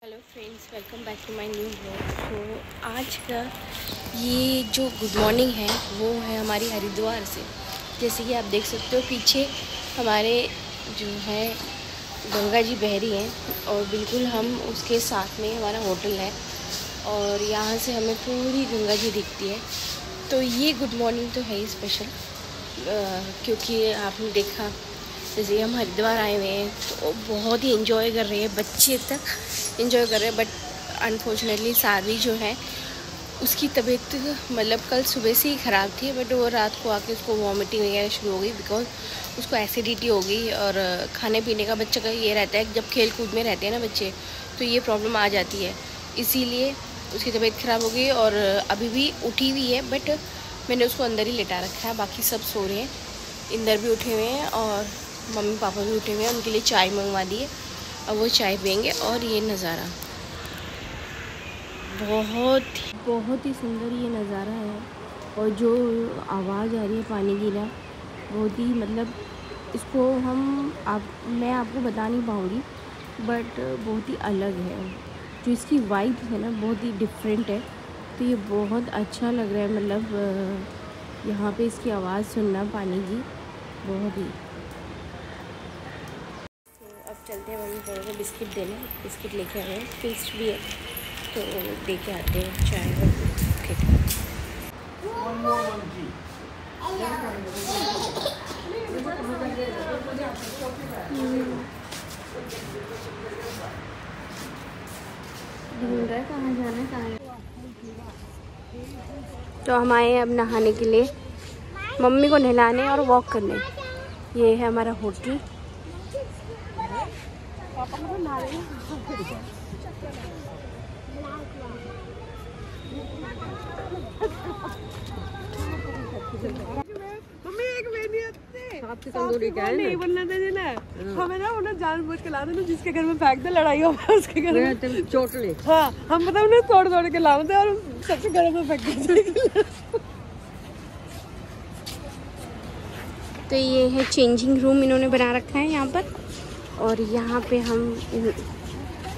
Hello friends, welcome back to my new vlog. तो आज का ये जो गुड मॉर्निंग है वो है हमारी हरिद्वार से। जैसे कि आप देख सकते हो पीछे हमारे जो है गंगा जी बह रही हैं और बिल्कुल हम उसके साथ में हमारा होटल है और यहाँ से हमें पूरी गंगा जी दिखती है। तो ये गुड मॉर्निंग तो है ही स्पेशल, क्योंकि आपने देखा जैसे हम हरिद्वार आए हुए हैं तो बहुत ही इन्जॉय कर रहे हैं, बच्चे तक इन्जॉय कर रहे हैं। बट अनफॉर्चुनेटली सारी जो है उसकी तबीयत मतलब कल सुबह से ही ख़राब थी, बट वो रात को आके उसको वॉमिटिंग वगैरह शुरू हो गई बिकॉज उसको एसिडिटी हो गई। और खाने पीने का बच्चे का ये रहता है कि जब खेल कूद में रहते हैं ना बच्चे तो ये प्रॉब्लम आ जाती है, इसीलिए उसकी तबीयत ख़राब हो गई और अभी भी उठी हुई है। बट मैंने उसको अंदर ही लेटा रखा है, बाकी सब सो रहे हैं, इंदर भी उठे हुए हैं और मम्मी पापा भी उठे हुए हैं। उनके लिए चाय मंगवा दी है, अब वो चाय पियेंगे। और ये नज़ारा बहुत ही सुंदर ये नज़ारा है और जो आवाज़ आ रही है पानी की ना बहुत ही मतलब इसको मैं आपको बता नहीं पाऊँगी, बट बहुत ही अलग है। जो इसकी वाइब है ना बहुत ही डिफरेंट है, तो ये बहुत अच्छा लग रहा है। मतलब यहाँ पे इसकी आवाज़ सुनना पानी की बहुत ही। अब चलते हैं मम्मी पापा को बिस्किट देने, बिस्किट लेके आए हैं, फिस्ट भी है तो दे के आते हैं चाय और बिस्किट। ढूंढ रहा है कहाँ जाना है, कहाँ। तो हम आए हैं अब नहाने के लिए, मम्मी को नहलाने और वॉक करने। ये है हमारा होटल। नहीं बनना चाहिए ना, हमें ना उन्हें जानबूझ के ला देना, जिसके घर में फेंक दे लड़ाई हो उसके घर में चोट ले। हाँ, हम मतलब उन्हें तोड़ के लाते और सबसे घर में फेंक दे। तो ये है चेंजिंग रूम इन्होंने बना रखा है यहाँ पर, और यहाँ पे हम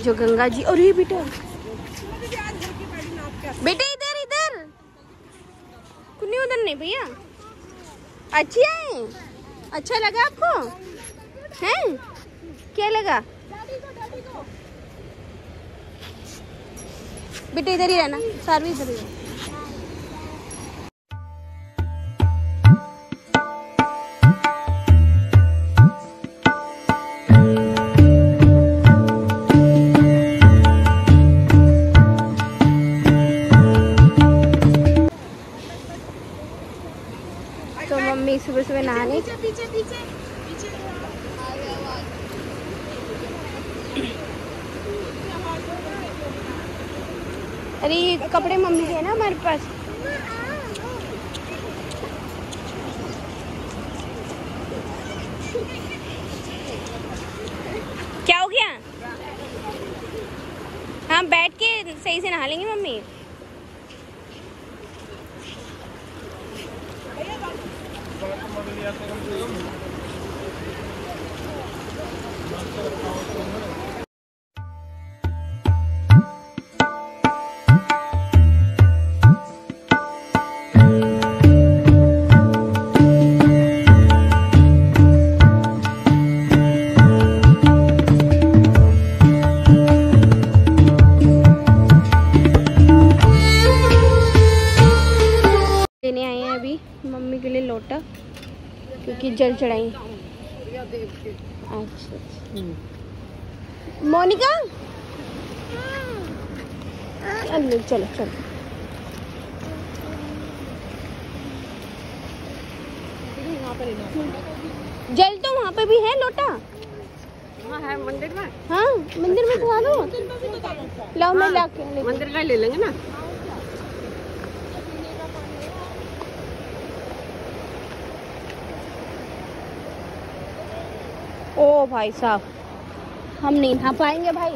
जो गंगा जी। और ये बेटा इधर कुन्नी उधर नहीं भैया, अच्छी है, अच्छा लगा आपको हैं? क्या लगा बेटा? इधर ही रहना, सारी इधर ही। तो मम्मी सुबह सुबह नहाने पीछे। अरे ये कपड़े मम्मी के है ना हमारे पास। क्या हो गया? हाँ बैठ के सही से नहा लेंगे मम्मी। लेने आए हैं अभी मम्मी के लिए लोटा, क्योंकि जल चढ़ाई। अच्छा मोनिका चलो चलो चलो। जल तो वहाँ पे भी है लोटा। हाँ है मंदिर में। हाँ मंदिर में खा लो। लाओ मैं ला के मंदिर का ले लेंगे ना। ओ भाई साहब हम नहीं नहा पाएंगे भाई।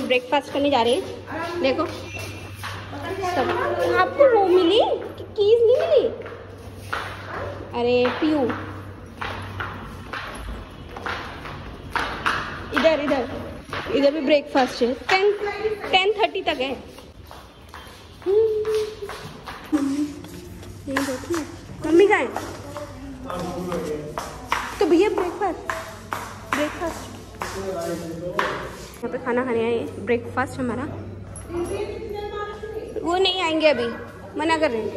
ब्रेकफास्ट करने जा रहे हैं। देखो सब आपको वो मिली कि कीज नहीं मिली। अरे पीयू इधर इधर इधर भी ब्रेकफास्ट है। 10:30 तक है। मम्मी कहाँ है? तो भैया ब्रेकफास्ट यहाँ पे खाना खाने आए। ब्रेकफास्ट हमारा वो नहीं आएंगे अभी, मना कर रहे हैं।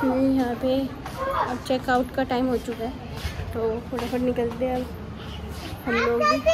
क्योंकि यहाँ पे अब चेकआउट का टाइम हो चुका है तो फटाफट निकलते हैं अब हम लोग भी।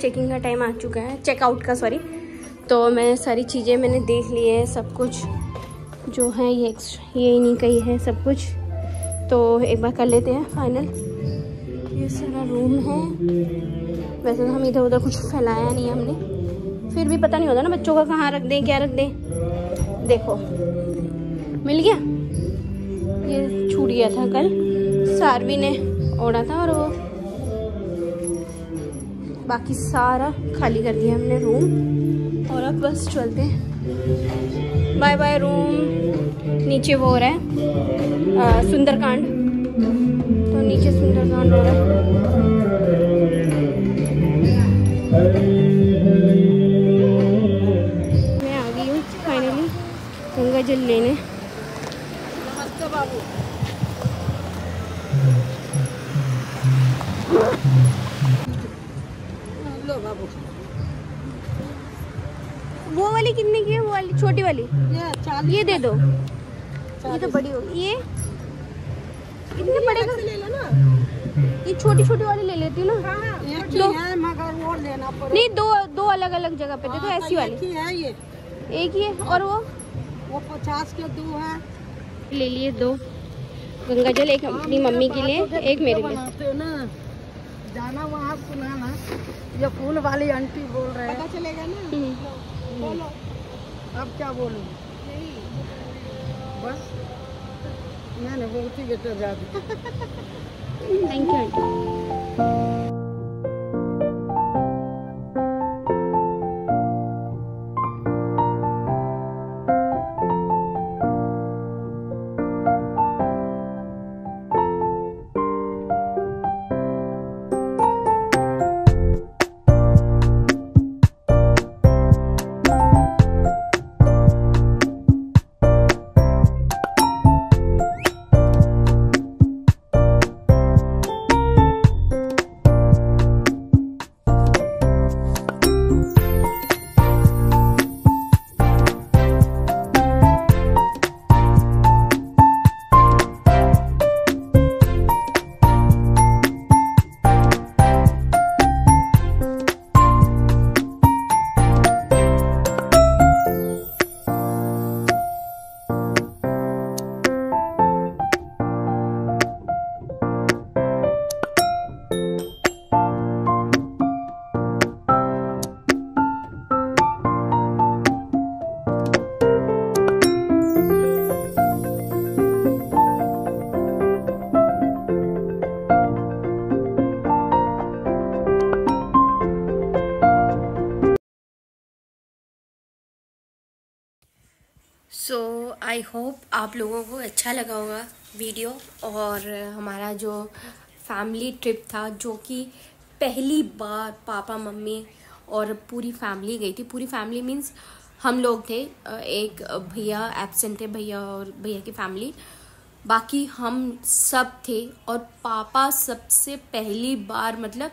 चेकिंग का टाइम आ चुका है, चेकआउट का सॉरी। तो मैं सारी चीज़ें मैंने देख ली है, सब कुछ जो है ये इन्हीं का ही है सब कुछ। तो एक बार कर लेते हैं फाइनल। ये सारा रूम है। वैसे तो हम इधर उधर कुछ फैलाया नहीं हमने, फिर भी पता नहीं होता ना बच्चों का कहाँ रख दें क्या रख दें। देखो मिल गया, ये छूट गया था कल, सारवी ने ओढ़ा था और वो बाकी सारा खाली कर दिया हमने रूम। और अब बस चलते हैं, बाय बाय रूम। नीचे वो हो रहा है सुंदरकांड, तो नीचे सुंदरकांड हो रहा है। मैं आ गई हूँ फाइनली गंगा जल लेने। नमस्ते बाबू। लो बाबू। वो वाली कितने की है? वो वाली छोटी वाली ये दे दो, ये तो बड़ी होगी। ये कितने पड़ेगा? ले लो ना, ये छोटी छोटी वाली ले लेती हूँ ना। एक ही है मगर वो लेना पड़ेगा। नहीं, दो अलग अलग जगह पे दे दो, ऐसी वाली। एक ही है ये, एक ही है। और वो 50 के 2 है। ले लिए 2 गंगा जल, एक अपनी मम्मी के लिए, एक मेरे लिए। बनाते हो ना, जाना वहाँ सुना ना, ये फूल वाली आंटी बोल रहे हैं, पता चलेगा ना। बोलो अब क्या बोलूं, बस मैंने बहुत ही बेटा जाती। Thank you aunty. So I hope आप लोगों को अच्छा लगा होगा वीडियो, और हमारा जो फैमिली ट्रिप था, जो कि पहली बार पापा मम्मी और पूरी फैमिली गई थी। पूरी फैमिली मीन्स हम लोग थे, एक भैया एब्सेंट थे, भैया और भैया की फैमिली, बाकी हम सब थे। और पापा सबसे पहली बार, मतलब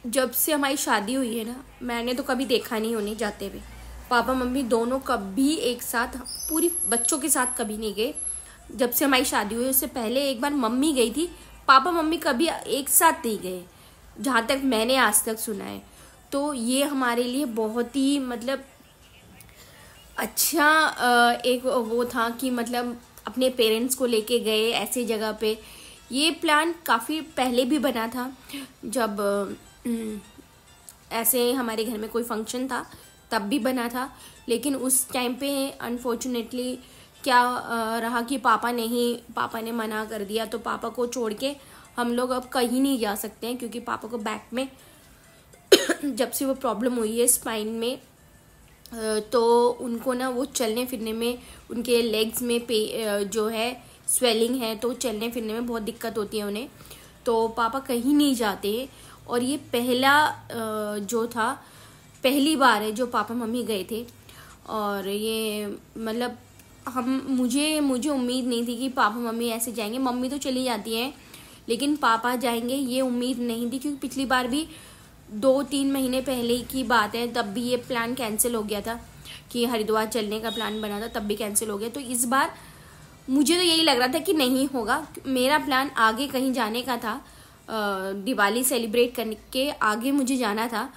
जब से हमारी शादी हुई है ना, मैंने तो कभी देखा नहीं उन्हें जाते हुए। पापा मम्मी दोनों कभी एक साथ, पूरी बच्चों के साथ कभी नहीं गए। जब से हमारी शादी हुई, उससे पहले एक बार मम्मी गई थी, पापा मम्मी कभी एक साथ नहीं गए, जहाँ तक मैंने आज तक सुना है। तो ये हमारे लिए बहुत ही मतलब अच्छा एक वो था कि मतलब अपने पेरेंट्स को लेके गए ऐसी जगह पे। ये प्लान काफ़ी पहले भी बना था, जब ऐसे हमारे घर में कोई फंक्शन था तब भी बना था। लेकिन उस टाइम पे अनफॉर्चुनेटली क्या रहा कि पापा ने मना कर दिया। तो पापा को छोड़ के हम लोग अब कहीं नहीं जा सकते हैं, क्योंकि पापा को बैक में जब से वो प्रॉब्लम हुई है स्पाइन में, तो उनको ना वो चलने फिरने में, उनके लेग्स में जो है स्वेलिंग है, तो चलने फिरने में बहुत दिक्कत होती है उन्हें। तो पापा कहीं नहीं जाते। और ये पहला जो था, पहली बार है जो पापा मम्मी गए थे। और ये मतलब मुझे उम्मीद नहीं थी कि पापा मम्मी ऐसे जाएंगे। मम्मी तो चली जाती हैं, लेकिन पापा जाएंगे ये उम्मीद नहीं थी, क्योंकि पिछली बार भी 2-3 महीने पहले की बात है, तब भी ये प्लान कैंसिल हो गया था कि हरिद्वार चलने का प्लान बना था, तब भी कैंसिल हो गया। तो इस बार मुझे तो यही लग रहा था कि नहीं होगा। मेरा प्लान आगे कहीं जाने का था, दिवाली सेलिब्रेट करने के आगे मुझे जाना था।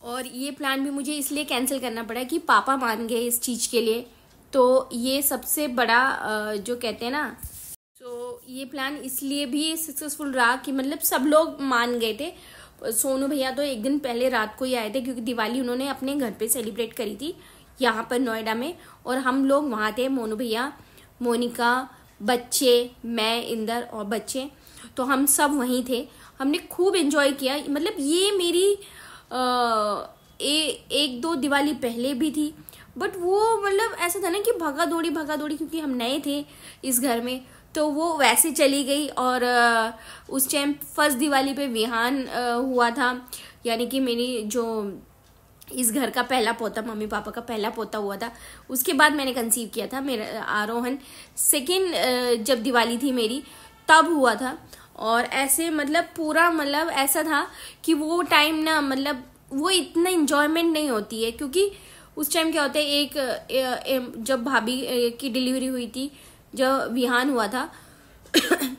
और ये प्लान भी मुझे इसलिए कैंसिल करना पड़ा कि पापा मान गए इस चीज़ के लिए। तो ये सबसे बड़ा जो कहते हैं ना, तो ये प्लान इसलिए भी सक्सेसफुल रहा कि मतलब सब लोग मान गए थे। सोनू भैया तो एक दिन पहले रात को ही आए थे, क्योंकि दिवाली उन्होंने अपने घर पे सेलिब्रेट करी थी, यहाँ पर नोएडा में, और हम लोग वहाँ थे, मोनू भैया, मोनिका, बच्चे, मैं, इंदर और बच्चे, तो हम सब वहीं थे। हमने खूब एंजॉय किया। मतलब ये मेरी एक दो दिवाली पहले भी थी, बट वो मतलब ऐसा था ना कि भागा दौड़ी क्योंकि हम नए थे इस घर में, तो वो वैसे चली गई। और उस टाइम फर्स्ट दिवाली पे विहान हुआ था, यानी कि मेरी जो इस घर का पहला पोता, मम्मी पापा का पहला पोता हुआ था। उसके बाद मैंने कंसीव किया था, मेरा आरोहन सेकेंड जब दिवाली थी मेरी तब हुआ था। और ऐसे मतलब पूरा मतलब ऐसा था कि वो टाइम ना, मतलब वो इतना इंजॉयमेंट नहीं होती है, क्योंकि उस टाइम क्या होता है, जब भाभी की डिलीवरी हुई थी, जब विहान हुआ था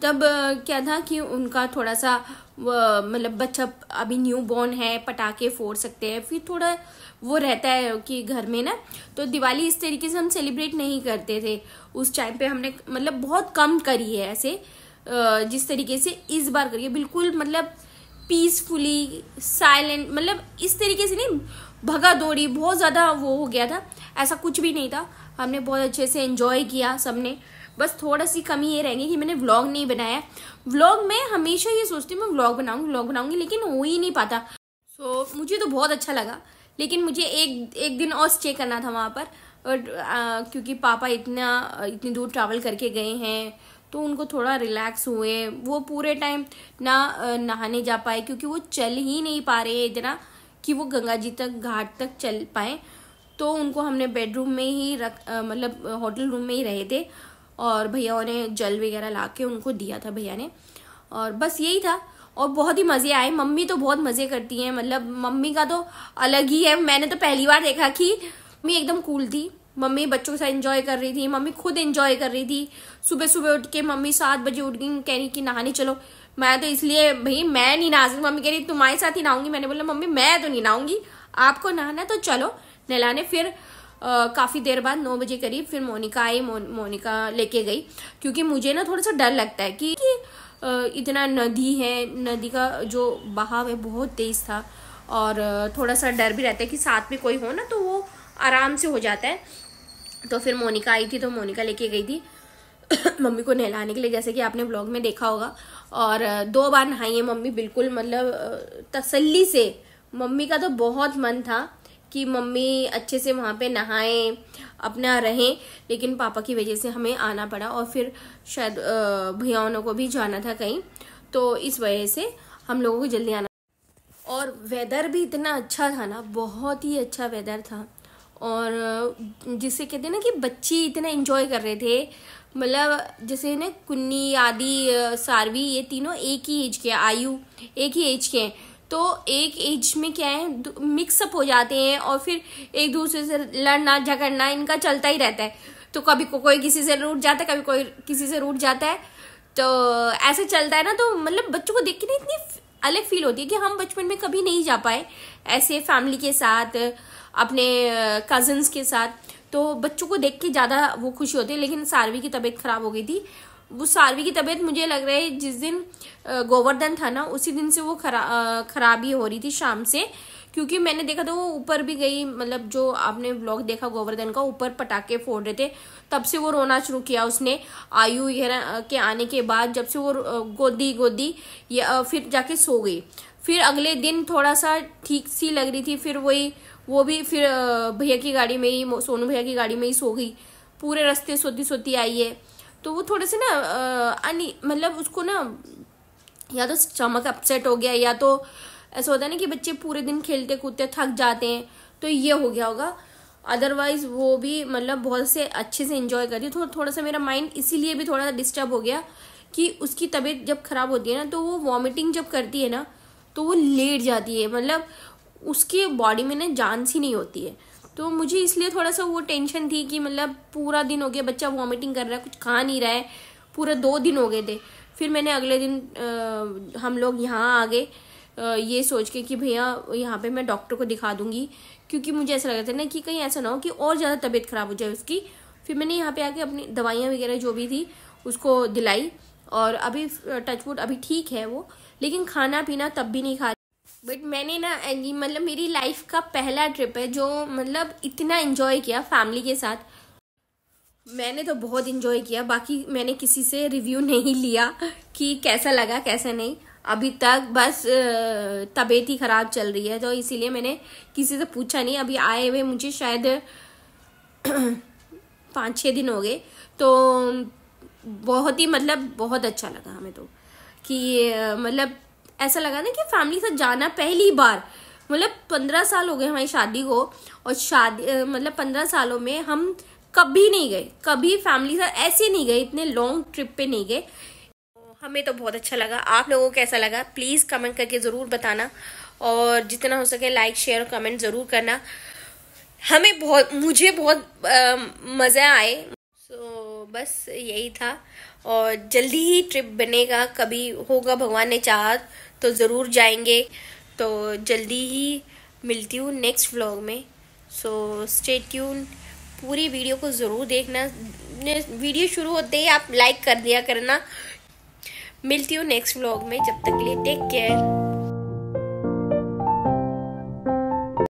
तब क्या था कि उनका थोड़ा सा मतलब बच्चा अभी न्यू बॉर्न है, पटाखे फोड़ सकते हैं, फिर थोड़ा वो रहता है कि घर में ना, तो दिवाली इस तरीके से हम सेलिब्रेट नहीं करते थे उस टाइम पे। हमने मतलब बहुत कम करी है ऐसे, जिस तरीके से इस बार करिए, बिल्कुल मतलब पीसफुली साइलेंट, मतलब इस तरीके से नहीं भगा दौड़ी बहुत ज़्यादा वो हो गया था, ऐसा कुछ भी नहीं था। हमने बहुत अच्छे से एंजॉय किया सबने। बस थोड़ा सी कमी ये रहेगी कि मैंने व्लॉग नहीं बनाया। व्लॉग में हमेशा ये सोचती हूँ मैं व्लॉग बनाऊंगी, लेकिन हो ही नहीं पाता। सो मुझे तो बहुत अच्छा लगा, लेकिन मुझे एक दिन और स्टे करना था वहाँ पर, और क्योंकि पापा इतनी दूर ट्रैवल करके गए हैं, तो उनको थोड़ा रिलैक्स हुए। वो पूरे टाइम ना नहाने जा पाए, क्योंकि वो चल ही नहीं पा रहे इतना कि वो गंगा जी तक घाट तक चल पाए। तो उनको हमने बेडरूम में ही मतलब होटल रूम में ही रहे थे, और भैया ने जल वगैरह ला के उनको दिया था भैया ने, और बस यही था। और बहुत ही मज़े आए। मम्मी तो बहुत मज़े करती हैं, मतलब मम्मी का तो अलग ही है। मैंने तो पहली बार देखा कि मम्मी एकदम कूल थी। मम्मी बच्चों के साथ एंजॉय कर रही थी, मम्मी खुद एंजॉय कर रही थी। सुबह सुबह उठ के मम्मी 7 बजे उठ गई, कह रही कि नहाने चलो। मैं तो इसलिए भाई मैं नहीं नहा सकती, मम्मी कह रही तुम्हारे साथ ही नहाऊंगी। मैंने बोला मम्मी मैं तो नहीं नहाऊंगी, आपको नहाना तो चलो नहलाने। फिर काफ़ी देर बाद 9 बजे करीब फिर मोनिका आई, मोनिका लेके गई, क्योंकि मुझे ना थोड़ा सा डर लगता है कि इतना नदी है, नदी का जो बहाव है बहुत तेज़ था, और थोड़ा सा डर भी रहता है कि साथ में कोई हो ना तो वो आराम से हो जाता है। तो फिर मोनिका आई थी, तो मोनिका लेके गई थी मम्मी को नहलाने के लिए, जैसे कि आपने ब्लॉग में देखा होगा। और 2 बार नहाई है मम्मी, बिल्कुल मतलब तसल्ली से। मम्मी का तो बहुत मन था कि मम्मी अच्छे से वहाँ पे नहाएं, अपना रहें, लेकिन पापा की वजह से हमें आना पड़ा, और फिर शायद भैयाओं को भी जाना था कहीं, तो इस वजह से हम लोगों को जल्दी आना। और वेदर भी इतना अच्छा था ना, बहुत ही अच्छा वेदर था। और जिसे कहते हैं ना कि बच्चे इतना एंजॉय कर रहे थे, मतलब जैसे ना कुन्नी, आदि, सारवी, ये तीनों एक ही एज के, आयु एक ही एज के हैं। तो एक एज में क्या है, मिक्सअप हो जाते हैं, और फिर एक दूसरे से लड़ना झगड़ना इनका चलता ही रहता है। तो कभी कोई किसी से रूठ जाता है, कभी कोई किसी से रूठ जाता है, तो ऐसे चलता है ना। तो मतलब बच्चों को देख के ना इतनी अलग फील होती है कि हम बचपन में कभी नहीं जा पाए ऐसे फैमिली के साथ, अपने कजन्स के साथ। तो बच्चों को देख के ज़्यादा वो खुशी होती है। लेकिन सारवी की तबीयत खराब हो गई थी। वो सारवी की तबीयत मुझे लग रहा है जिस दिन गोवर्धन था ना, उसी दिन से वो खराबी हो रही थी शाम से, क्योंकि मैंने देखा था वो ऊपर भी गई, मतलब जो आपने व्लॉग देखा गोवर्धन का, ऊपर पटाखे फोड़ रहे थे, तब से वो रोना शुरू किया उसने। आयु के आने के बाद जब से वो गोदी या फिर जाके सो गई। फिर अगले दिन थोड़ा सा ठीक सी लग रही थी, फिर वो भी फिर भैया की गाड़ी में ही, सोनू भैया की गाड़ी में ही सो गई। पूरे रास्ते सोती आई है। तो वो थोड़े से ना मतलब उसको ना या तो स्टमक अपसेट हो गया, या तो ऐसा होता है ना कि बच्चे पूरे दिन खेलते कूदते थक जाते हैं, तो ये हो गया होगा। अदरवाइज वो भी मतलब बहुत से अच्छे से एंजॉय करी। थोड़ा सा मेरा माइंड इसीलिए भी थोड़ा सा डिस्टर्ब हो गया कि उसकी तबीयत जब खराब होती है ना, तो वो वॉमिटिंग जब करती है ना, तो वो लेट जाती है, मतलब उसकी बॉडी में ना जान सी नहीं होती है। तो मुझे इसलिए थोड़ा सा वो टेंशन थी कि मतलब पूरा दिन हो गया बच्चा वॉमिटिंग कर रहा है, कुछ खा नहीं रहा है, पूरे 2 दिन हो गए थे। फिर मैंने अगले दिन हम लोग यहाँ आ गए, ये सोच के कि भैया यहाँ पे मैं डॉक्टर को दिखा दूंगी, क्योंकि मुझे ऐसा लग रहा था ना कि कहीं ऐसा ना हो कि और ज़्यादा तबीयत खराब हो जाए उसकी। फिर मैंने यहाँ पे आके अपनी दवाइयाँ वगैरह जो भी थी उसको दिलाई, और अभी टचवुड अभी ठीक है वो, लेकिन खाना पीना तब भी नहीं खा रही। बट मैंने ना मतलब मेरी लाइफ का पहला ट्रिप है जो मतलब इतना एंजॉय किया फैमिली के साथ। मैंने तो बहुत एंजॉय किया, बाकी मैंने किसी से रिव्यू नहीं लिया कि कैसा लगा कैसा नहीं। अभी तक बस तबीयत ही ख़राब चल रही है, तो इसीलिए मैंने किसी से पूछा नहीं। अभी आए हुए मुझे शायद 5-6 दिन हो गए, तो बहुत ही मतलब बहुत अच्छा लगा हमें तो कि मतलब ऐसा लगा ना कि फैमिली के साथ जाना पहली बार। मतलब 15 साल हो गए हमारी शादी को, और शादी मतलब 15 सालों में हम कभी नहीं गए, कभी फैमिली के साथ ऐसे नहीं गए, इतने लॉन्ग ट्रिप पे नहीं गए। हमें तो बहुत अच्छा लगा। आप लोगों को कैसा लगा प्लीज़ कमेंट करके ज़रूर बताना, और जितना हो सके लाइक शेयर और कमेंट ज़रूर करना। मुझे बहुत मज़ा आए। सो बस यही था, और जल्दी ही ट्रिप बनेगा, कभी होगा भगवान ने चाहा तो ज़रूर जाएंगे। तो जल्दी ही मिलती हूँ नेक्स्ट व्लॉग में। सो स्टे ट्यून, पूरी वीडियो को ज़रूर देखना। वीडियो शुरू होते ही आप लाइक कर दिया करना। मिलती हूँ नेक्स्ट व्लॉग में, जब तक के लिए टेक केयर।